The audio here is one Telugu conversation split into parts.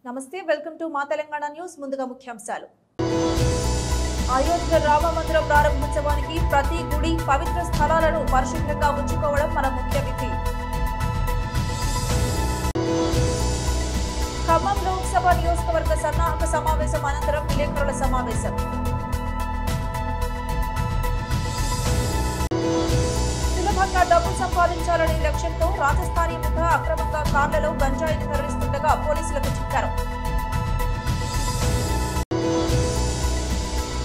నమస్తే, వెల్కమ్ టు మా తెలంగాణ న్యూస్. ముందుగా ముఖ్యాంశాలు. అయోధ్య రామ మందిర ప్రారంభోత్సవానికి ప్రతి గుడి పవిత్ర స్థలాలను పరిశుభ్రంగా ఉంచుకోవడం మన ముఖ్య విధి. ఖమ్మం లోక్సభ నియోజకవర్గ సన్నాహక సమావేశం అనంతరం విలేకరుల సమావేశం. సులభంగా డబ్బు సంపాదించాలనే లక్ష్యంతో రాజస్థానీ ముఠా అక్రమంగా కార్లలో గంజాయిని తరలిస్తుండగా పోలీసులకు చిక్కారు.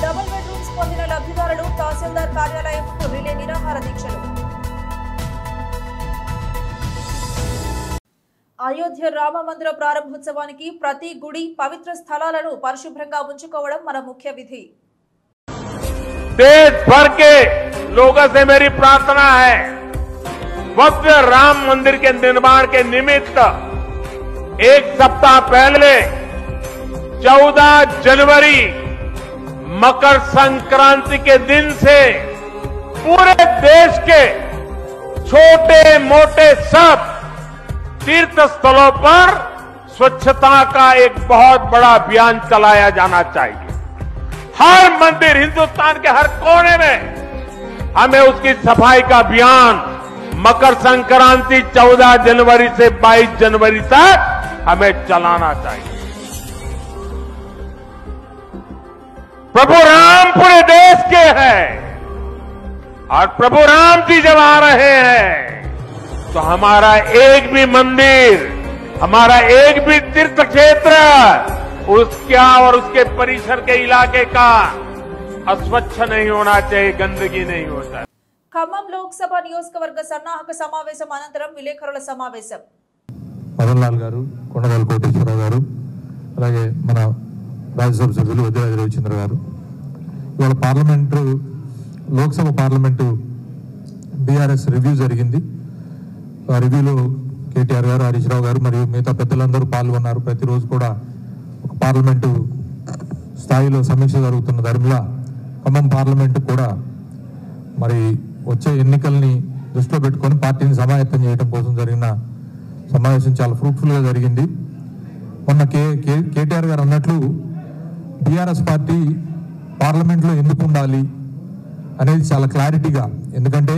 డబుల్ బెడ్రూమ్స్ పొందిన లబ్ధిదారులు తహసీల్దార్ కార్యాలయం ముందు రిలే నిరాహార దీక్షలు. అయోధ్య రామ మందిర ప్రారంభోత్సవానికి ప్రతి గుడి పవిత్ర స్థలాలను పరిశుభ్రంగా ఉంచుకోవడం మన ముఖ్య విధి. देश भर के लोगों से मेरी प्रार्थना है, भव्य राम मंदिर के निर्माण के निमित्त एक सप्ताह पहले 14 जनवरी मकर संक्रांति के दिन से पूरे देश के छोटे मोटे सब तीर्थ स्थलों पर स्वच्छता का एक बहुत बड़ा अभियान चलाया जाना चाहिए. हर मंदिर, हिंदुस्तान के हर कोने में हमें उसकी सफाई का अभियान मकर संक्रांति 14 जनवरी से 22 जनवरी तक हमें चलाना चाहिए. प्रभु राम पूरे देश के हैं और प्रभु राम जी जब आ रहे हैं तो हमारा एक भी मंदिर, हमारा एक भी तीर्थ क्षेत्र उसका और उसके परिसर के इलाके का अस्वच्छ नहीं होना चाहिए, गंदगी नहीं होना चाहिए. ఖమ్మం లోక్సభ నియోజకవర్గ సన్నాహక సమావేశం అనంతరం విలేకరుల సమావేశం. మదన్ లాల్ గారు, కొండగల్ కోటేశ్వరరావు గారు, అలాగే మన రాజ్యసభ సభ్యులు వద్దిరాజు రవిచంద్ర గారు, ఇవాళ లోక్సభ పార్లమెంటు బీఆర్ఎస్ రివ్యూ జరిగింది. ఆ రివ్యూలో కేటీఆర్ గారు, హరీష్ రావు గారు మరియు మిగతా పెద్దలందరూ పాల్గొన్నారు. ప్రతిరోజు కూడా ఒక పార్లమెంటు స్థాయిలో సమీక్ష జరుగుతున్న ధర్మిలా ఖమ్మం పార్లమెంటు కూడా మరి వచ్చే ఎన్నికల్ని దృష్టిలో పెట్టుకొని పార్టీని సమాయత్తం చేయడం కోసం జరిగిన సమావేశం చాలా ఫ్రూట్ఫుల్గా జరిగింది. మొన్న కేటీఆర్ గారు అన్నట్లు బీఆర్ఎస్ పార్టీ పార్లమెంట్లో ఎందుకు ఉండాలి అనేది చాలా క్లారిటీగా, ఎందుకంటే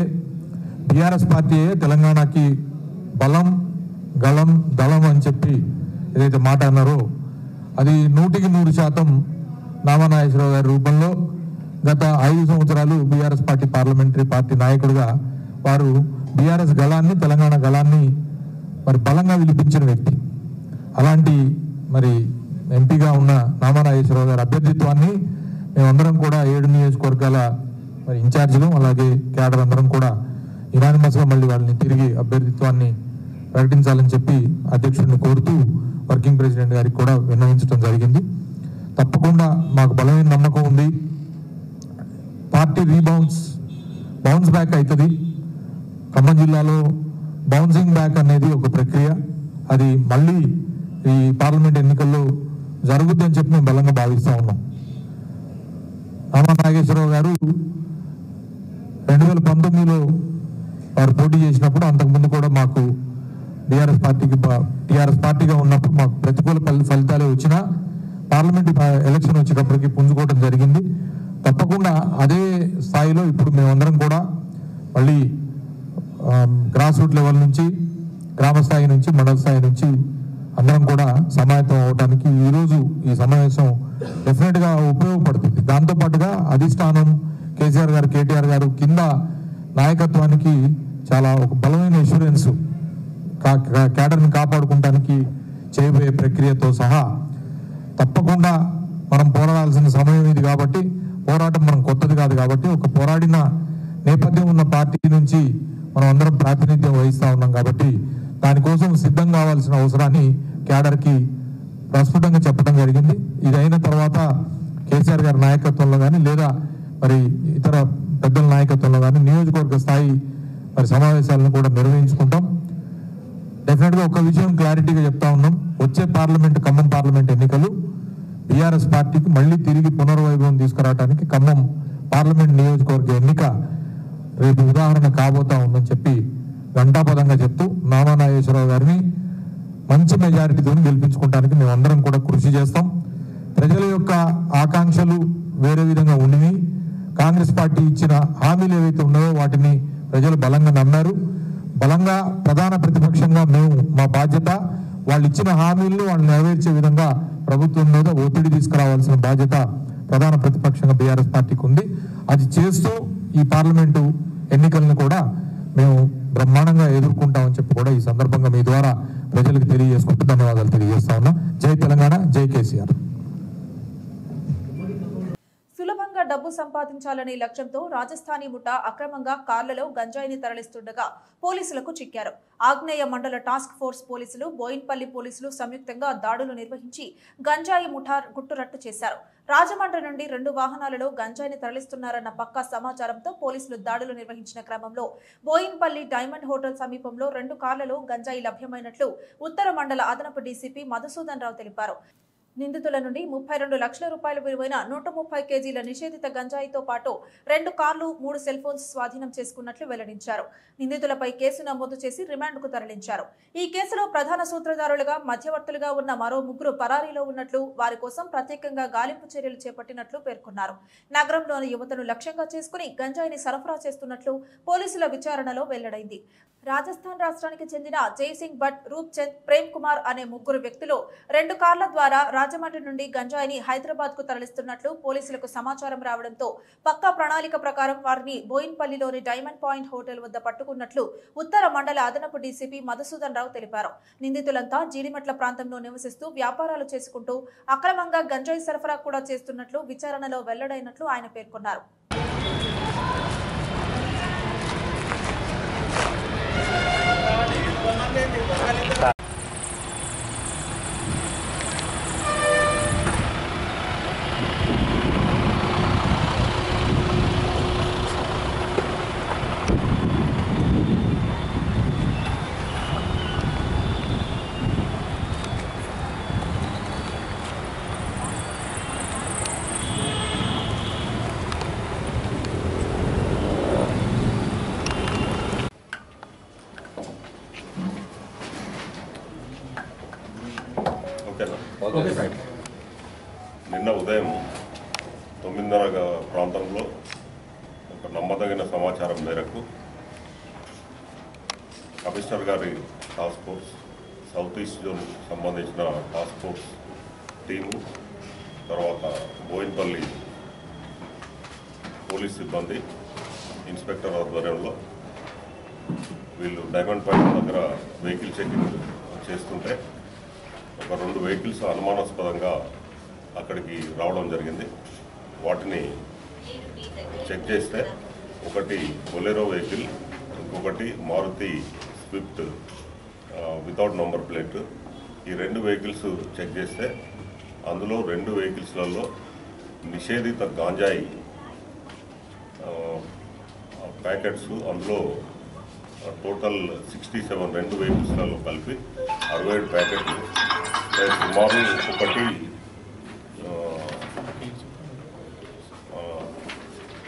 బీఆర్ఎస్ పార్టీయే తెలంగాణకి బలం, గళం, దళం అని చెప్పి ఏదైతే మాట అన్నారో అది 100% నామనాగేశ్వరరావు గారి రూపంలో గత 5 సంవత్సరాలు బీఆర్ఎస్ పార్టీ పార్లమెంటరీ పార్టీ నాయకుడిగా వారు బీఆర్ఎస్ గళాన్ని, తెలంగాణ గళాన్ని మరి బలంగా వినిపించిన వ్యక్తి. అలాంటి మరి ఎంపీగా ఉన్న నామనాగేశ్వరరావు గారి అభ్యర్థిత్వాన్ని మేమందరం కూడా 7 నియోజకవర్గాల మరి ఇన్ఛార్జీలు అలాగే క్యాడర్ అందరం కూడా యునానిమస్గా మళ్ళీ వాళ్ళని తిరిగి అభ్యర్థిత్వాన్ని ప్రకటించాలని చెప్పి అధ్యక్షుడిని కోరుతూ వర్కింగ్ ప్రెసిడెంట్ గారికి కూడా విన్నవించడం జరిగింది. తప్పకుండా మాకు బలమైన నమ్మకం ఉంది, పార్టీ బౌన్స్ బ్యాక్ అవుతుంది. ఖమ్మం జిల్లాలో బౌన్సింగ్ బ్యాక్ అనేది ఒక ప్రక్రియ, అది మళ్ళీ ఈ పార్లమెంట్ ఎన్నికల్లో జరుగుద్దని చెప్పి మేము బలంగా భావిస్తూ ఉన్నాం. నాగేశ్వరరావు గారు 2019లో వారు పోటీ చేసినప్పుడు, అంతకుముందు కూడా మాకు టీఆర్ఎస్ పార్టీగా ఉన్నప్పుడు మాకు ప్రతికూల ఫలితాలే వచ్చినా పార్లమెంట్ ఎలక్షన్ వచ్చేటప్పటికి పుంజుకోవడం జరిగింది. తప్పకుండా అదే స్థాయిలో ఇప్పుడు మేమందరం కూడా మళ్ళీ గ్రాస్ రూట్ లెవెల్ నుంచి, గ్రామ స్థాయి నుంచి, మండల స్థాయి నుంచి అందరం కూడా సమాయత్తం అవడానికి ఈరోజు ఈ సమావేశం డెఫినెట్గా ఉపయోగపడుతుంది. దాంతోపాటుగా అధిష్టానం కేసీఆర్ గారు, కేటీఆర్ గారు కింద నాయకత్వానికి చాలా ఒక బలమైన ఇన్సూరెన్స్ క్యాడర్ని కాపాడుకోవడానికి చేయబోయే ప్రక్రియతో సహా తప్పకుండా మనం పోరాడాల్సిన సమయం ఇది. కాబట్టి పోరాటం మనం కొత్తది కాదు, కాబట్టి ఒక పోరాడిన నేపథ్యం ఉన్న పార్టీ నుంచి మనం అందరం ప్రాతినిధ్యం వహిస్తూ ఉన్నాం. కాబట్టి దానికోసం సిద్ధం కావాల్సిన అవసరాన్ని క్యాడర్కి ప్రస్ఫుటంగా చెప్పడం జరిగింది. ఇది అయిన తర్వాత కేసీఆర్ గారి నాయకత్వంలో కానీ లేదా మరి ఇతర పెద్దల నాయకత్వంలో కానీ నియోజకవర్గ స్థాయి మరి సమావేశాలను కూడా నిర్వహించుకుంటాం. డెఫినెట్గా ఒక విషయం క్లారిటీగా చెప్తా ఉన్నాం, వచ్చే ఖమ్మం పార్లమెంట్ ఎన్నికలు బీఆర్ఎస్ పార్టీకి మళ్ళీ తిరిగి పునర్వైభవం తీసుకురావడానికి ఖమ్మం పార్లమెంట్ నియోజకవర్గ ఎన్నిక రేపు ఉదాహరణ కాబోతా ఉందని చెప్పి ఘంటాపదంగా చెప్తూ నామనాగేశ్వరరావు గారిని మంచి మెజారిటీతో గెలిపించుకోవడానికి మేమందరం కూడా కృషి చేస్తాం. ప్రజల యొక్క ఆకాంక్షలు వేరే విధంగా ఉండివి. కాంగ్రెస్ పార్టీ ఇచ్చిన హామీలు ఏవైతే ఉన్నాయో వాటిని ప్రజలు బలంగా నమ్మారు. బలంగా ప్రధాన ప్రతిపక్షంగా మేము మా బాధ్యత వాళ్ళు ఇచ్చిన హామీలను వాళ్ళు నెరవేర్చే విధంగా ప్రభుత్వం మీద ఒత్తిడి తీసుకురావాల్సిన బాధ్యత ప్రధాన ప్రతిపక్షంగా బీఆర్ఎస్ పార్టీకి ఉంది. అది చేస్తూ ఈ పార్లమెంటు ఎన్నికలను కూడా మేము బ్రహ్మాండంగా ఎదుర్కొంటామని చెప్పి కూడా ఈ సందర్భంగా మీ ద్వారా ప్రజలకు తెలియజేసుకుంటూ ధన్యవాదాలు తెలియజేస్తా ఉన్నా. జై తెలంగాణ, జై కేసీఆర్. సులభంగా డబ్బు సంపాదించాలనే లక్ష్యంతో రాజస్థానీ ముఠా అక్రమంగా కార్లలో గంజాయిని తరలిస్తుండగా పోలీసులకు చిక్కారు. ఆగ్నేయ మండల టాస్క్ ఫోర్స్ పోలీసులు, బోయిన్పల్లి పోలీసులు సంయుక్తంగా దాడులు నిర్వహించి గంజాయి ముఠా గుట్టురట్టు చేశారు. రాజమండ్రి నుండి 2 వాహనాలలో గంజాయిని తరలిస్తున్నారన్న పక్కా సమాచారంతో పోలీసులు దాడులు నిర్వహించిన క్రమంలో బోయిన్పల్లి డైమండ్ హోటల్ సమీపంలో 2 కార్లలో గంజాయి లభ్యమైనట్లు ఉత్తర మండల అదనపు డీసీపీ మధుసూదన్ రావు తెలిపారు. నిందితుల నుండి 32 లక్షల రూపాయల విలువైన 130 కేజీల నిషేధిత గంజాయితో పాటు 2 కార్లు, 3 సెల్ ఫోన్స్ స్వాధీనం చేసుకున్నట్లు వెల్లడించారు. నిందితులపై కేసు నమోదు చేసి రిమాండ్కు తరలించారు. ఈ కేసులో ప్రధాన సూత్రధారులుగా, మధ్యవర్తులుగా ఉన్న మరో 3 పరారీలో ఉన్నట్లు, వారి కోసం ప్రత్యేకంగా గాలింపు చర్యలు చేపట్టినట్లు పేర్కొన్నారు. నగరంలోని యువతను లక్ష్యంగా చేసుకుని గంజాయిని సరఫరా చేస్తున్నట్లు పోలీసుల విచారణలో వెల్లడైంది. రాజస్థాన్ రాష్ట్రానికి చెందిన జైసింగ్ భట్, రూప్ చంద్, ప్రేమ్ కుమార్ అనే 3 వ్యక్తులు 2 కార్ల ద్వారా రాజమండ్రి నుండి గంజాయిని హైదరాబాద్ కు తరలిస్తున్నట్లు పోలీసులకు సమాచారం రావడంతో పక్కా ప్రణాళిక ప్రకారం వారిని బోయిన్పల్లిలోని డైమండ్ పాయింట్ హోటల్ వద్ద పట్టుకున్నట్లు ఉత్తర మండల అదనపు డీసీపీ మధుసూదన్ రావు తెలిపారు. నిందితులంతా జీడిమెట్ల ప్రాంతంలో నివసిస్తూ వ్యాపారాలు చేసుకుంటూ అక్రమంగా గంజాయి సరఫరా కూడా చేస్తున్నట్లు విచారణలో వెల్లడైనట్లు ఆయన పేర్కొన్నారు. నిన్న ఉదయం 9:30 ప్రాంతంలో ఒక నమ్మదగిన సమాచారం మేరకు కమిషనర్ గారి task force, south east zone సంబంధించిన టాస్క్ ఫోర్స్ టీము, తర్వాత బోయిన్పల్లి పోలీస్ సిబ్బంది, ఇన్స్పెక్టర్ ఆధ్వర్యంలో వీళ్ళు డైమండ్ పాయింట్ దగ్గర వెహికల్ చెకింగ్ చేస్తుంటే ఒక 2 వెహికల్స్ అనుమానాస్పదంగా అక్కడికి రావడం జరిగింది. వాటిని చెక్ చేస్తే ఒకటి బొలెరో వెహికల్, ఇంకొకటి Maruti Swift without number plate. ఈ 2 వెహికల్స్ చెక్ చేస్తే అందులో 2 వెహికల్స్లలో నిషేధిత గాంజాయి ప్యాకెట్స్, అందులో టోటల్ 67, 2 వెహికల్స్లలో కలిపి 67 ప్యాకెట్లు, సుమారు ఒకటి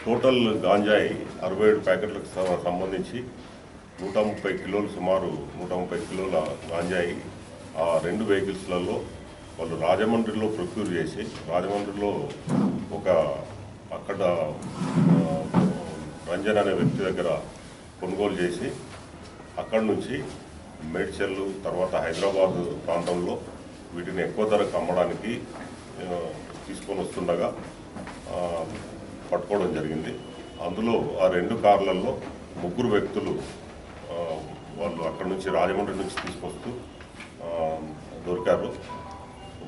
టోటల్ గాంజాయి 67 ప్యాకెట్లకు సంబంధించి 130 కిలోలు, సుమారు 130 కిలోల గాంజాయి ఆ 2 వెహికల్స్లలో వాళ్ళు రాజమండ్రిలో ప్రొక్యూర్ చేసి, రాజమండ్రిలో ఒక అక్కడ రంజన్ అనే వ్యక్తి దగ్గర కొనుగోలు చేసి అక్కడి నుంచి మేడ్చల్, తర్వాత హైదరాబాద్ ప్రాంతంలో వీటిని ఎక్కువ ధరకు అమ్మడానికి తీసుకొని వస్తుండగా పట్టుకోవడం జరిగింది. అందులో ఆ 2 కార్లలో 3 వ్యక్తులు వాళ్ళు అక్కడి నుంచి రాజమండ్రి నుంచి తీసుకొస్తూ దొరికారు.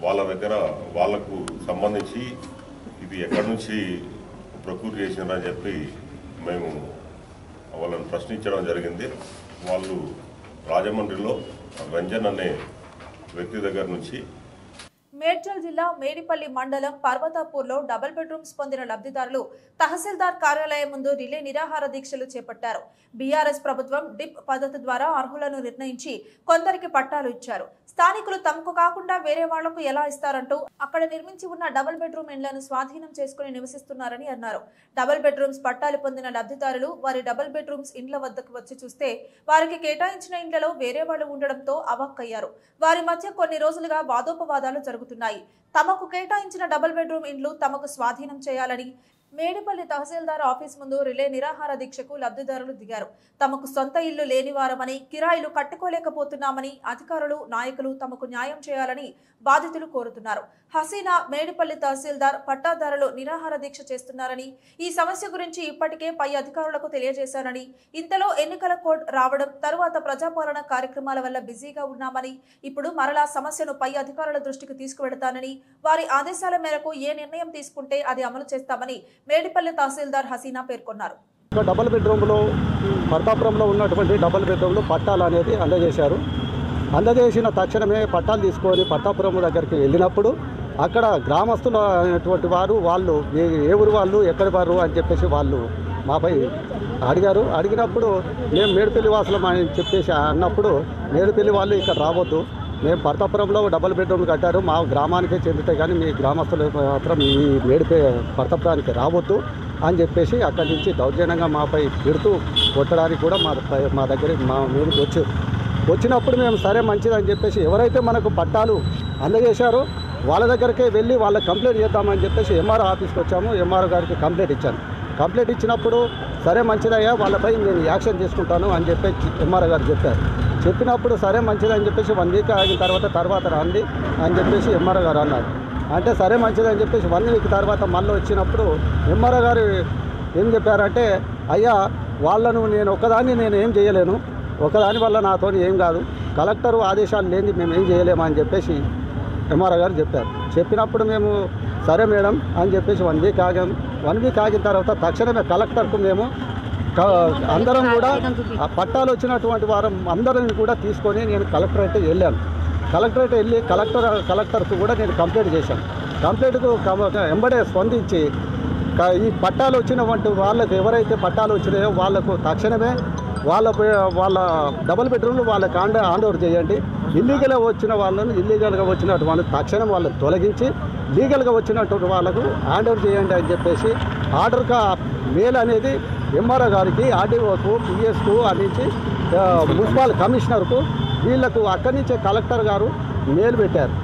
వాళ్ళ దగ్గర వాళ్లకు సంబంధించి ఇది ఎక్కడి నుంచి ప్రొక్యూర్ చేసినారని చెప్పి మేము వాళ్ళని ప్రశ్నించడం జరిగింది. వాళ్ళు రాజమండ్రిలో రంజన్ అనే వ్యక్తి దగ్గర నుంచి మేడ్చల్ జిల్లా మేడిపల్లి మండలం పర్వతాపూర్లో డబుల్ బెడ్రూమ్స్ పొందిన లబ్ధిదారులు తహసీల్దార్ కార్యాలయం ముందు రిలే నిరాహార దీక్షలు చేపట్టారు. బీఆర్ఎస్ ప్రభుత్వం డిప్ పద్ధతి ద్వారా అర్హులను నిర్ణయించి కొందరికి పట్టాలు ఇచ్చారు. స్థానికులు తమకు కాకుండా వేరే వాళ్లకు ఎలా ఇస్తారంటూ అక్కడ నిర్మించి ఉన్న డబుల్ బెడ్రూమ్ ఇండ్లను స్వాధీనం చేసుకుని నివసిస్తున్నారని అన్నారు. డబుల్ బెడ్రూమ్స్ పట్టాలు పొందిన లబ్ధిదారులు వారి డబుల్ బెడ్రూమ్స్ ఇండ్ల వద్దకు వచ్చి చూస్తే వారికి కేటాయించిన ఇండ్లలో వేరే వాళ్లు ఉండడంతో అవాక్కయ్యారు. వారి మధ్య కొన్ని రోజులుగా వాదోపవాదాలు జరుగుతున్నాయి. తమకు కేటాయించిన డబుల్ బెడ్రూమ్ ఇండ్లు తమకు స్వాధీనం చేయాలని మేడిపల్లి తహసీల్దార్ ఆఫీస్ ముందు రిలే నిరాహార దీక్షకు లబ్ధిదారులు దిగారు. తమకు సొంత ఇల్లు లేనివారమని, కిరాయిలు కట్టుకోలేకపోతున్నామని అధికారులు, నాయకులు తమకు న్యాయం చేయాలని బాధితులు కోరుతున్నారు. హసీనా మేడిపల్లి తహసీల్దార్ పట్టాదారులు నిరాహార దీక్ష చేస్తున్నారని, ఈ సమస్య గురించి ఇప్పటికే పై అధికారులకు తెలియజేశారని, ఇంతలో ఎన్నికల కోడ్ రావడం, తరువాత ప్రజాపాలన కార్యక్రమాల వల్ల బిజీగా ఉన్నామని, ఇప్పుడు మరలా సమస్యను పై అధికారుల దృష్టికి తీసుకువెడతానని, వారి ఆదేశాల మేరకు ఏ నిర్ణయం తీసుకుంటే అది అమలు చేస్తామని మేడిపల్లి తహసీల్దార్ హసీనా పేర్కొన్నారు. డబుల్ బెడ్రూమ్లో పర్తాపురంలో ఉన్నటువంటి డబుల్ బెడ్రూమ్లో పట్టాలు అనేది అందజేశారు. అందజేసిన తక్షణమే పట్టాలు తీసుకొని పర్తాపురం దగ్గరికి వెళ్ళినప్పుడు అక్కడ గ్రామస్తులు అనేటువంటి వారు వాళ్ళు ఏ ఊరు వాళ్ళు ఎక్కడి వారు అని చెప్పేసి వాళ్ళు మాపై అడిగారు. అడిగినప్పుడు మేము మేడిపల్లి వాసులం అని చెప్పేసి అన్నప్పుడు మేడిపల్లి వాళ్ళు ఇక్కడ రావద్దు, మేము పర్తాపురంలో డబుల్ బెడ్రూమ్ కట్టారు, మా గ్రామానికే చెందుతాయి కానీ మీ గ్రామస్తులు మాత్రం ఈ పర్తాపురానికి రావద్దు అని చెప్పేసి అక్కడి నుంచి దౌర్జన్యంగా మాపై తిడుతూ కొట్టడానికి కూడా మా దగ్గరికి మీదకి వచ్చినప్పుడు మేము సరే మంచిదని చెప్పేసి ఎవరైతే మనకు పట్టాలు అందజేశారో వాళ్ళ దగ్గరికే వెళ్ళి వాళ్ళకి కంప్లైంట్ చేద్దామని చెప్పేసి ఎంఆర్ఓ ఆఫీస్కి వచ్చాము. ఎంఆర్ఓ గారికి కంప్లైంట్ ఇచ్చాను. కంప్లైంట్ ఇచ్చినప్పుడు సరే మంచిదయ్యా వాళ్ళపై నేను యాక్షన్ తీసుకుంటాను అని చెప్పేసి ఎంఆర్ఓ గారు చెప్పారు. చెప్పినప్పుడు సరే మంచిదని చెప్పేసి 1 వీక్ ఆగిన తర్వాత రండి అని చెప్పేసి ఎంఆర్ఓ గారు అన్నారు. అంటే సరే మంచిదని చెప్పేసి 1 వీక్ తర్వాత మళ్ళీ వచ్చినప్పుడు ఎంఆర్ఓ గారు ఏం చెప్పారంటే, అయ్యా వాళ్ళను నేను ఏం చేయలేను, ఒకదాని వల్ల నాతో ఏం కాదు, కలెక్టర్ ఆదేశాలు లేని మేము ఏం చేయలేమా అని చెప్పేసి ఎంఆర్ఓ గారు చెప్పారు. చెప్పినప్పుడు మేము సరే మేడం అని చెప్పేసి 1 వీక్ ఆగాం. 1 వీక్ ఆగిన తర్వాత తక్షణమే కలెక్టర్కు మేము అందరం కూడా పట్టాలు వచ్చినటువంటి వారం అందరిని కూడా తీసుకొని నేను కలెక్టరేట్ వెళ్ళాను. కలెక్టరేట్ వెళ్ళి కలెక్టర్కు కూడా నేను కంప్లైంట్ చేశాను. కంప్లైంట్కు వెంబడే స్పందించి ఈ పట్టాలు వచ్చినటువంటి వాళ్ళకు ఎవరైతే పట్టాలు వచ్చినాయో వాళ్లకు తక్షణమే వాళ్ళ డబుల్ బెడ్రూమ్లు వాళ్ళకి హ్యాండ్ ఓవర్ చేయండి. ఇల్లీగల్గా వచ్చినటువంటి వాళ్ళని తక్షణం వాళ్ళని తొలగించి లీగల్గా వచ్చినటువంటి వాళ్ళకు హ్యాండ్ ఓవర్ చేయండి అని చెప్పేసి ఆర్డర్గా మెయిల్ అనేది ఎంఆర్ఓ గారికి, ఆర్డీఓకు, పిఎస్కు అందించి మున్సిపల్ కమిషనర్కు వీళ్లకు అక్కడి నుంచే కలెక్టర్ గారు మెయిల్ పెట్టారు.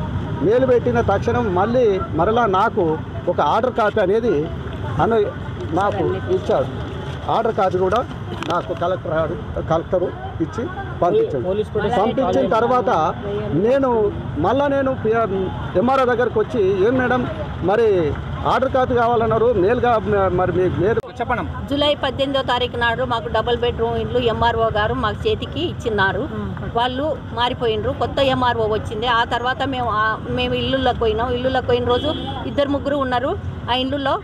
మెయిల్ పెట్టిన తక్షణం మరలా నాకు ఒక ఆర్డర్ కాపీ అనేది నాకు ఇచ్చాడు. ఆర్డర్ కాపీ కూడా నాకు కలెక్టరు ఇచ్చి పంపించిన తర్వాత నేను ఎంఆర్ఓ దగ్గరకు వచ్చి, ఏం మేడం మరి ఆర్డర్ కాపీ కావాలన్నారు, మేలుగా మరి మీకు మేలు చెప్పండి. జూలై 18వ తారీఖు నాడు మాకు డబుల్ బెడ్రూమ్ ఇండ్లు ఎంఆర్ఓ గారు మాకు చేతికి ఇచ్చిన్నారు. వాళ్ళు మారిపోయినరు, కొత్త ఎంఆర్ఓ వచ్చింది. ఆ తర్వాత మేము ఇల్లులకు పోయినాం. ఇల్లులకు పోయిన రోజు 2-3 ఉన్నారు. ఆ ఇల్లులో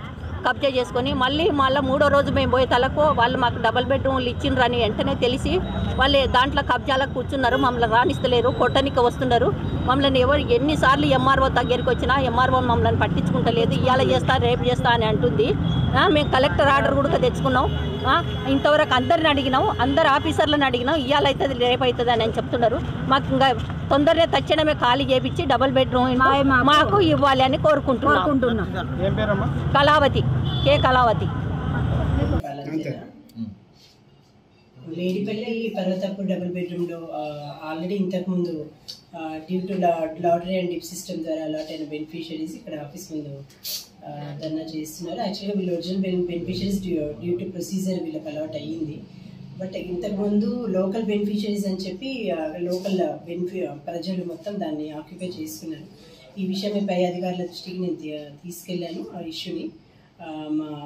కబ్జా చేసుకొని మళ్ళీ 3వ రోజు మేము పోయే తలకు వాళ్ళు మాకు డబుల్ బెడ్రూమ్లు ఇచ్చిండ్రు అని వెంటనే తెలిసి వాళ్ళు దాంట్లో కబ్జాలకు కూర్చున్నారు. మమ్మల్ని రాణిస్తలేరు, కొట్టనికి వస్తున్నారు. మమ్మల్ని ఎన్నిసార్లు ఎంఆర్ఓ దగ్గరికి వచ్చినా ఎంఆర్ఓ మమ్మల్ని పట్టించుకుంటలేదు. ఇవాళ చేస్తా రేపు చేస్తా అని అంటుంది. మేము కలెక్టర్ ఆర్డర్ కూడా తెచ్చుకున్నాం. ఇంతవరకు అందరిని అడిగినాం, అందరు ఆఫీసర్లను అడిగినాం. ఇవాళ అవుతుంది రేపు అవుతుంది అని చెప్తున్నారు. మాకు ఇంకా తొందరగా తక్షణమే ఖాళీ చేపించి డబుల్ బెడ్రూమ్ మాకు ఇవ్వాలి అని కోరుకుంటున్నాం. కళావతి, కే కళావతి. మేడిపల్లి పర్వతాపూర్ డబుల్ బెడ్రూమ్లో ఆల్రెడీ ఇంతకుముందు due to lottery and dip system ద్వారా అలాట్ అయిన బెనిఫిషరీస్ ఇక్కడ ఆఫీస్ ముందు ధర్నా చేస్తున్నారు. యాక్చువల్గా వీళ్ళు original beneficiaries due to procedure వీళ్ళకి అలాట్ అయ్యింది. బట్ ఇంతకుముందు లోకల్ బెనిఫిషరీస్ అని చెప్పి లోకల్ ప్రజలు మొత్తం దాన్ని ఆక్యుపై చేసుకున్నారు. ఈ విషయం పై అధికారుల దృష్టికి నేను తీసుకెళ్ళాను. ఆ ఇష్యూని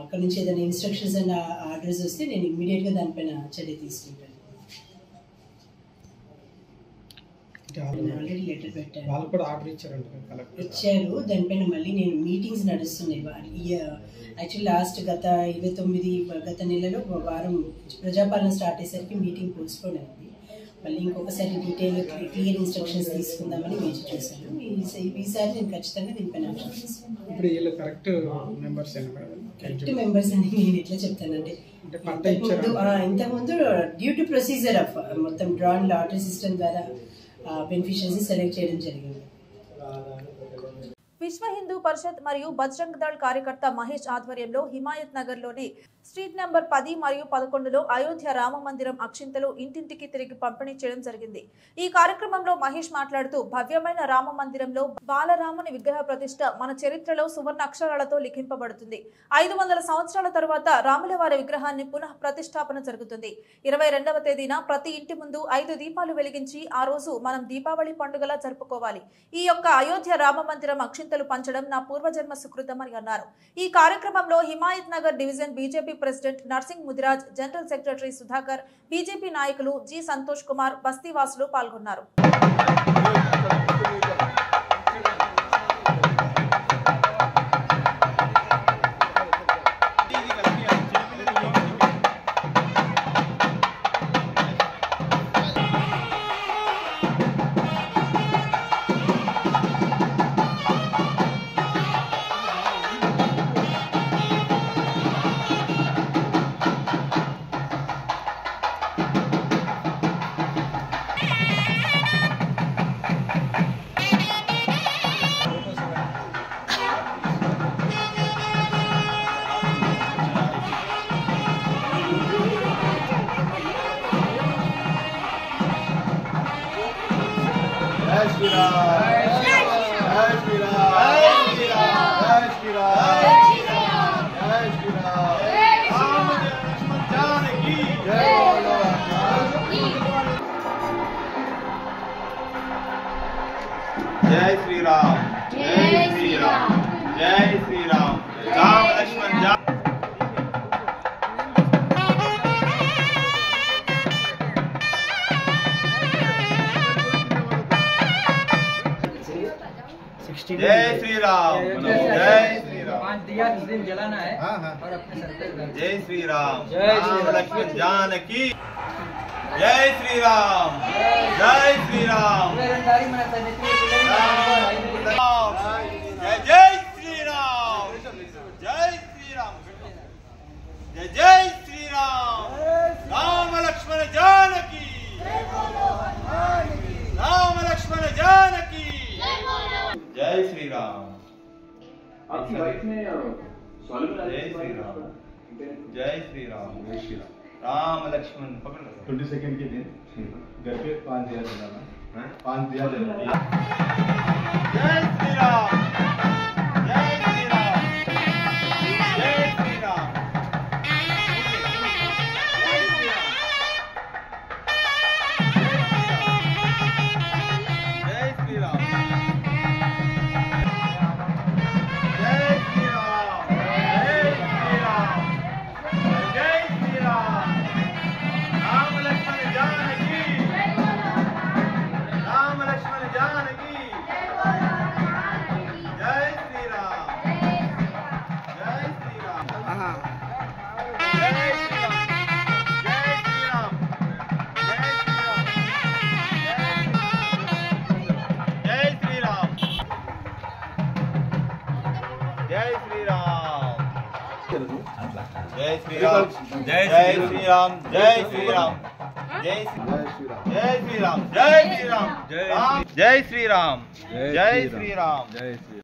అక్కడ నుంచి ఏదైనా ఇన్స్ట్రక్షన్స్ అండ్ ఆర్డర్స్ వస్తే నేను ఇమ్మీడియట్గా దానిపైన చర్య తీసుకుంటాను. ఆల్రెడీ లెటర్ పెట్టాను, వాళ్ళు కూడా ఆర్డర్ ఇచ్చారు. దానిపైన మళ్ళీ నేను మీటింగ్స్ నడుస్తున్నాయి. యాక్చువల్లీ లాస్ట్ గత 29 గత నెలలో వారం ప్రజాపాలన స్టార్ట్ అయ్యేసరికి మీటింగ్ పోస్ట్పోన్ అయింది. మళ్ళీ ఇంకొకసారి డీటెయిల్ క్లియర్ ఇన్స్ట్రక్షన్స్ తీసుకుందామని వేచి చూశాను. ఈసారి నేను ఖచ్చితంగా దీనిపైన యాక్షన్ తీసుకున్నాను. ఇప్పుడు వీళ్ళు కరెక్ట్ మెంబర్స్ కరెక్ట్ మెంబర్స్ అని నేను ఎట్లా చెప్తానంటే ఇంతకుముందు డ్యూ టు ప్రొసీజర్ ఆఫ్ మొత్తం డ్రాన్ లాటరీ సిస్టమ్ ద్వారా బెనిఫిషియరీస్ సెలెక్ట్ చేయడం జరిగింది. విశ్వ హిందూ పరిషత్ మరియు బజరంగ్ దళ్ కార్యకర్త మహేష్ ఆధ్వర్యంలో హిమాయత్ నగర్ లోని స్ట్రీట్ నెంబర్ 10 మరియు 11లో అయోధ్య రామ మందిరం అక్షింతలు ఇంటింటికి తిరిగి పంపిణీ చేయడం జరిగింది. ఈ కార్యక్రమంలో మహేష్ మాట్లాడుతూ భవ్యమైన రామ మందిరంలో బాలరాముని విగ్రహ ప్రతిష్ఠ మన చరిత్రలో సువర్ణ అక్షరాలతో లిఖింపబడుతుంది. 500 సంవత్సరాల తరువాత రాముల వారి విగ్రహాన్ని పునః ప్రతిష్టాపన జరుగుతుంది. 22వ తేదీన ప్రతి ఇంటి ముందు 5 దీపాలు వెలిగించి ఆ రోజు మనం దీపావళి పండుగలా జరుపుకోవాలి. ఈ యొక్క అయోధ్య రామ మందిరం అక్షింతలు పంచడం నా పూర్వజన్మ సుకృతం అని అన్నారు. ఈ కార్యక్రమంలో Himayat Nagar division BJP president nursing Mudiraj, general secretary Sudhakar, BJP నాయకులు జి సంతోష్ కుమార్, బస్తీవాసులు పాల్గొన్నారు. जय श्री राम, जय श्री राम, जय श्री राम, राम लक्ष्मण जान। 60 जय श्री राम, जय श्री राम। 5 दिया इस दिन जलाना है और अपने सर पे जय श्री राम, राम लक्ष्मण जानकी। जय श्री राम, जय श्री राम, रंगारी मनाता है जय जय श्री राम, जय श्री राम, जय जय श्री राम, राम लक्ष्मण जानकी, राम लक्ष्मण जानकी। जय श्री राम, जय श्री राम, जय श्री राम, राम लक्ष्मण पकड़ 22 के दिन घर पे 5 दिया जलाना, 5 दिया जलाना। जय श्री राम, जय श्री राम, जय श्री राम, जय श्री राम, जय श्री राम, जय श्री राम, जय श्री राम, राम लक्ष्मण जानकी, राम लक्ष्मण जानकी। जय श्री राम, जय श्री राम, जय श्री राम, जय श्री राम, जय श्री राम, जय श्री राम, जय श्री राम, जय श्री राम, जय श्री राम, जय श्री राम, जय श्री राम, जय श्री राम, जय श्री राम, जय श्री।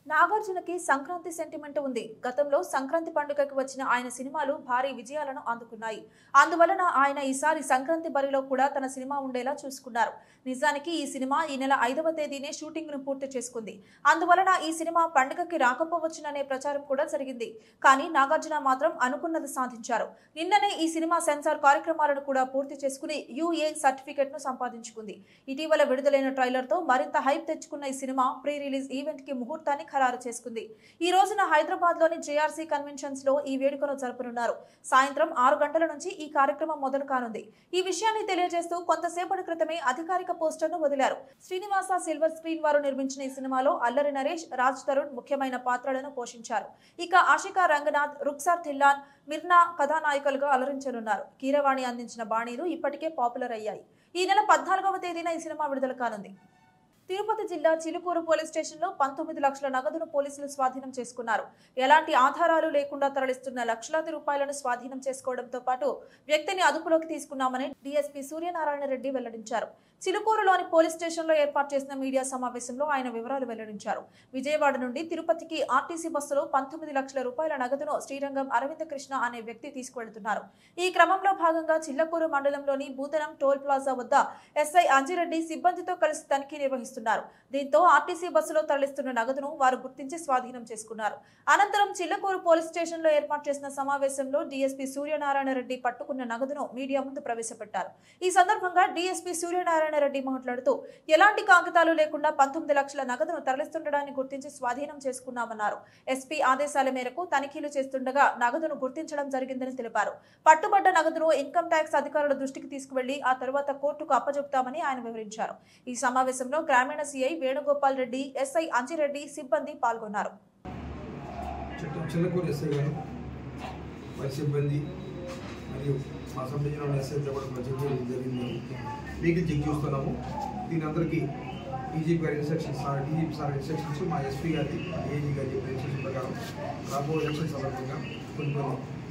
నాగార్జునకి సంక్రాంతి సెంటిమెంట్ ఉంది. గతంలో సంక్రాంతి పండుగకి వచ్చిన ఆయన సినిమాలు భారీ విజయాలను అందుకున్నాయి. అందువలన ఆయన ఈసారి సంక్రాంతి బరిలో కూడా తన సినిమా ఉండేలా చూసుకున్నారు. నిజానికి ఈ సినిమా ఈ నెల 5వ తేదీనే షూటింగ్ ను పూర్తి చేసుకుంది. అందువలన ఈ సినిమా పండుగకి రాకపోవచ్చుననే ప్రచారం కూడా జరిగింది. కానీ నాగార్జున మాత్రం అనుకున్నది సాధించారు. నిన్ననే ఈ సినిమా సెన్సార్ కార్యక్రమాలను కూడా పూర్తి చేసుకుని UA సర్టిఫికెట్ ను సంపాదించుకుంది. ఇటీవల విడుదలైన ట్రైలర్ తో మరింత హైప్ తెచ్చుకున్న ఈ సినిమా ప్రీ రిలీజ్ ఈవెంట్ కి ముహూర్తాన్ని ఖరారు చేసుకుంది. ఈ రోజున హైదరాబాద్ లోని JRC కన్వెన్షన్స్ లో ఈ వేడుకను జరుపనున్నారు. సాయంత్రం 6 గంటల నుంచి ఈ కార్యక్రమం మొదలు కానుంది. ఈ విషయాన్ని తెలియజేస్తూ కొంతసేపటి క్రితమే అధికారిక పోస్టర్ ను వదిలారు. శ్రీనివాస సిల్వర్ స్క్రీన్ వారు నిర్మించిన ఈ సినిమాలో అల్లరి నరేష్, రాజ్ తరుణ్ ముఖ్యమైన పాత్రలను పోషించారు. ఇక ఆషికా రంగనాథ్, రుక్సార్ థిల్లాన్, మిర్నా కథానాయకులుగా అలరించనున్నారు. కీరవాణి అందించిన బాణీలు ఇప్పటికే పాపులర్ అయ్యాయి. ఈ నెల 14వ తేదీన ఈ సినిమా విడుదల కానుంది. తిరుపతి జిల్లా చిలుకూరు పోలీస్ స్టేషన్లో 19 లక్షల నగదును పోలీసులు స్వాధీనం చేసుకున్నారు. ఎలాంటి ఆధారాలు లేకుండా తరలిస్తున్న లక్షలాది రూపాయలను స్వాధీనం చేసుకోవడంతో పాటు వ్యక్తిని అదుపులోకి తీసుకున్నామని డీఎస్పీ సూర్యనారాయణ రెడ్డి వెల్లడించారు. చిలుకూరులోని పోలీస్ స్టేషన్లో ఏర్పాటు చేసిన మీడియా సమావేశంలో ఆయన వివరాలు వెల్లడించారు. విజయవాడ నుండి తిరుపతికి ఆర్టీసీ బస్సులో 19 లక్షల రూపాయల నగదును శ్రీరంగం అరవింద కృష్ణ అనే వ్యక్తి తీసుకువెళ్తున్నారు. ఈ క్రమంలో భాగంగా చిల్లకూరు మండలంలోని భూతనం టోల్ ప్లాజా వద్ద ఎస్ఐ అంజిరెడ్డి సిబ్బందితో కలిసి తనిఖీ నిర్వహిస్తున్నారు. దీంతో ఆర్టీసీ బస్సులో తరలిస్తున్న నగదును వారు గుర్తించి స్వాధీనం చేసుకున్నారు. అనంతరం చిల్లకూరు పోలీస్ స్టేషన్లో ఏర్పాటు చేసిన సమావేశంలో డీఎస్పీ సూర్యనారాయణ రెడ్డి పట్టుకున్న నగదును మీడియా ముందు ప్రవేశపెట్టారు. ఈ సందర్భంగా డీఎస్పీ సూర్యనారాయణ రెడ్డి మాట్లాడుతూ ఎలాంటి కాగితాలు లేకుండా 19 లక్షల నగదును తరలిస్తుండడాన్ని గుర్తించి స్వాధీనం చేసుకున్నామన్నారు. ఎస్పీ ఆదేశాల మేరకు తనిఖీలు చేస్తుండగా నగదును గుర్తించడం జరిగిందని తెలిపారు. పట్టుబడ్డ నగదును ఇన్కమ్ ట్యాక్స్ అధికారుల దృష్టికి తీసుకువెళ్లి ఆ తర్వాత కోర్టుకు అప్పజెపుతామని ఆయన వివరించారు. ఈ సమావేశంలో గ్రామీణ సిఐ వేణుగోపాల్ రెడ్డి, ఎస్ఐ అంజిరెడ్డి సిబ్బంది పాల్గొన్నారు. మరియు మా సబ్ డివిజనల్ ఎస్ఐతో కూడా చెక్ చేయడం జరిగింది. వెహికల్ చెక్ చూస్తున్నాము. దీని అందరికీ డీజీపీ గారి ఇన్స్ట్రక్షన్స్, డీజీపీ సార్ ఇన్స్ట్రక్షన్స్, మా ఎస్పీ గారి, ఏజీ గారి చెప్పిన ఇన్స్ట్రక్షన్ ప్రకారం రాబోయే ఎలక్షన్ సందర్భంగా కొన్ని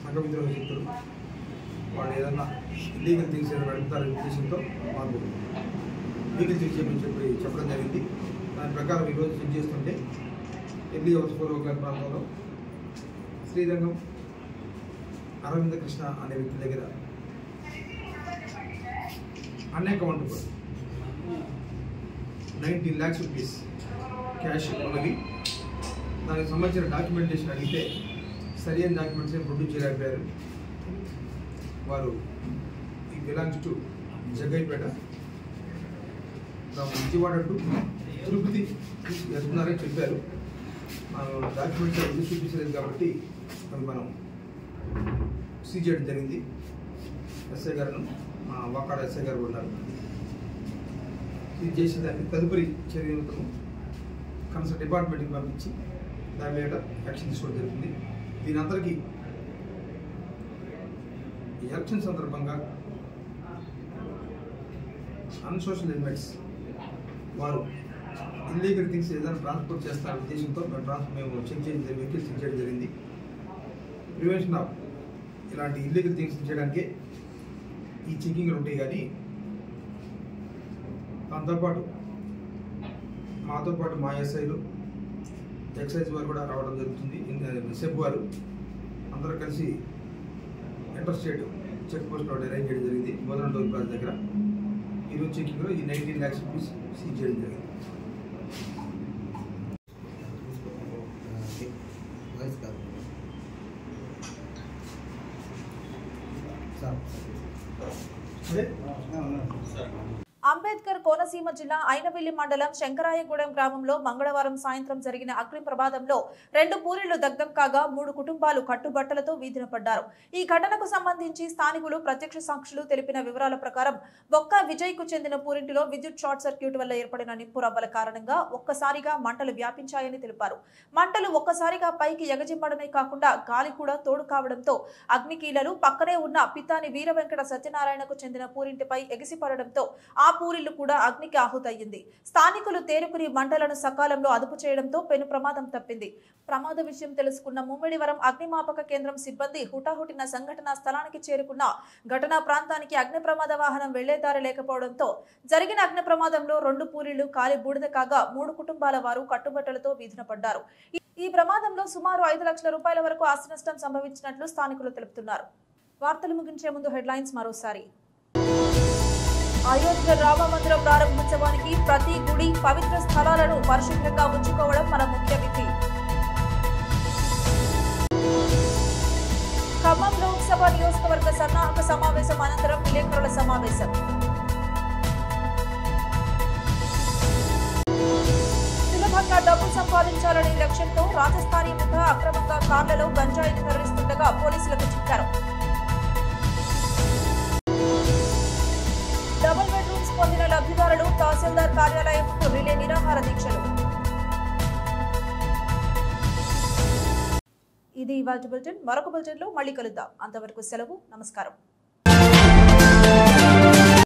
సంఘ విద్రోహ శక్తులు వాళ్ళు ఏదన్నా ఇల్లీగల్ థింగ్స్ ఏదైనా అడుగుతారనే ఉద్దేశంతో మాకు వెహికల్ చెక్ చేయమని చెప్పడం జరిగింది. దాని ప్రకారం ఈరోజు చెక్ చేస్తుంటే ఎర్లీ అవర్స్ 4 o'clock ప్రాంతంలో శ్రీరంగం అరవింద కృష్ణ అనే వ్యక్తి దగ్గర అన్అకౌంటబుల్ 19 lakhs రూపీస్ క్యాష్ ఉన్నది. దానికి సంబంధించిన డాక్యుమెంటేషన్ అడిగితే సరైన డాక్యుమెంట్స్ ప్రొడ్యూస్ చేయలేకపోయారు. వారు ఈ belongs to Jaggayyapeta, Vijayawada to Tirupati వెళ్తున్నారని చెప్పారు. డాక్యుమెంట్స్ ఎందుకు చూపించలేదు కాబట్టి అవి మనం సీజ్ చేయడం జరిగింది. ఎస్ఐ గారును వాకాడ ఎస్ఐ గారు ఉన్నారు. సీజ్ చేసి దాన్ని తదుపరి చర్యలతో కన్సర్న్ డిపార్ట్మెంట్కి పంపించి దాని మీద యాక్షన్ తీసుకోవడం జరుగుతుంది. దీని అందరికీ ఎలక్షన్ సందర్భంగా అన్సోషల్ ఎలిమెంట్స్ వారు ఇల్లీగల్ థింగ్స్ ఏదైనా ట్రాన్స్పోర్ట్ చేస్తారనే ఉద్దేశంతో మేము చెక్ చేయడం వెహికల్ చెక్ చేయడం జరిగింది. ప్రివెన్షన్ ఆఫ్ ఇలాంటి ఇల్లీగల్ థింగ్స్ చేయడానికే ఈ చెకింగ్లు ఉంటాయి. కానీ దాంతోపాటు మాతో పాటు మా ఎస్ఐలు, ఎక్సైజ్ వారు కూడా రావడం జరుగుతుంది. సెబ్ వారు అందరూ కలిసి ఇంటర్ స్టేట్ చెక్ పోస్ట్ ఒకటి అరేంజ్ చేయడం జరిగింది బోధన టోల్ ప్లాజా దగ్గర. ఈరోజు చెకింగ్లో ఈ 19 lakhs రూపీస్ సీజ్ చేయడం జరిగింది. అంబేద్కర్ కోనసీమ జిల్లా ఐనవిల్లి మండలం శంకరాయగూడెం గ్రామంలో మంగళవారం సాయంత్రం జరిగిన అగ్ని ప్రమాదంలో 2 పూరిళ్లు దగ్ధం కాగా 3 కుటుంబాలు కట్టుబట్టలతో వీధిన పడ్డారు. ఈ ఘటనకు సంబంధించి స్థానికులు, ప్రత్యక్ష సాక్షులు తెలిపిన వివరాల ప్రకారం బొక్క విజయ్ కు చెందిన పూరింటిలో విద్యుత్ షార్ట్ సర్క్యూట్ వల్ల ఏర్పడిన నిప్పు రవ్వల కారణంగా ఒక్కసారిగా మంటలు వ్యాపించాయని తెలిపారు. మంటలు ఒక్కసారిగా పైకి ఎగజిమ్మడమే కాకుండా గాలి కూడా తోడు కావడంతో అగ్నికీలలు పక్కనే ఉన్న పితాని వీర వెంకట సత్యనారాయణకు చెందిన పూరింటిపై ఎగిసిపడడంతో ఆ పూరిళ్లు కూడా అగ్నికి ఆహుతయ్యింది. స్థానికులు తేరుకుని మంటలను సకాలంలో అదుపు చేయడంతో పెను ప్రమాదం తప్పింది. ప్రమాద విషయం తెలుసుకున్న ముమ్మిడివరం అగ్నిమాపక కేంద్రం సిబ్బంది హుటాహుటిన సంఘటనా స్థలానికి చేరుకున్న ఘటనా ప్రాంతానికి అగ్ని ప్రమాద వాహనం వెళ్లేదారి లేకపోవడంతో జరిగిన అగ్ని ప్రమాదంలో 2 పూరిళ్లు కాలి బూడిద కాగా 3 కుటుంబాల వారు కట్టుబట్టలతో వీధిన పడ్డారు. ఈ ప్రమాదంలో సుమారు 5 లక్షల రూపాయల వరకు ఆస్తి నష్టం సంభవించినట్లు స్థానికులు తెలుపుతున్నారు. వార్తలు ముగించే ముందు హెడ్లైన్స్ మరోసారి. అయోధ్య రామ మందిరం ప్రారంభోత్సవానికి ప్రతి గుడి, పవిత్ర స్థలాలను పరిశుభ్రంగా ఉంచుకోవడం మన ముఖ్య విధి. ఖమ్మం లోక్సభ నియోజకవర్గ సన్నాహక సమావేశం అనంతరం విలేకరుల సమావేశం. సులభంగా డబ్బు సంపాదించాలనే లక్ష్యంతో రాజస్థానీ ముఠా అక్రమంగా కార్లలో గంజాయిని తరలిస్తుండగా పోలీసులకు చిక్కారు. డబుల్ బెడ్రూమ్స్ పొందిన లబ్ధిదారులు తహసీల్దార్ కార్యాలయం ముందు రిలే నిరాహార దీక్షలు. ఇది ఇవాల్టి బులెటిన్. మరొక బులెటిన్లో మళ్ళీ కలుద్దాం. అంతవరకు సెలవు. నమస్కారం.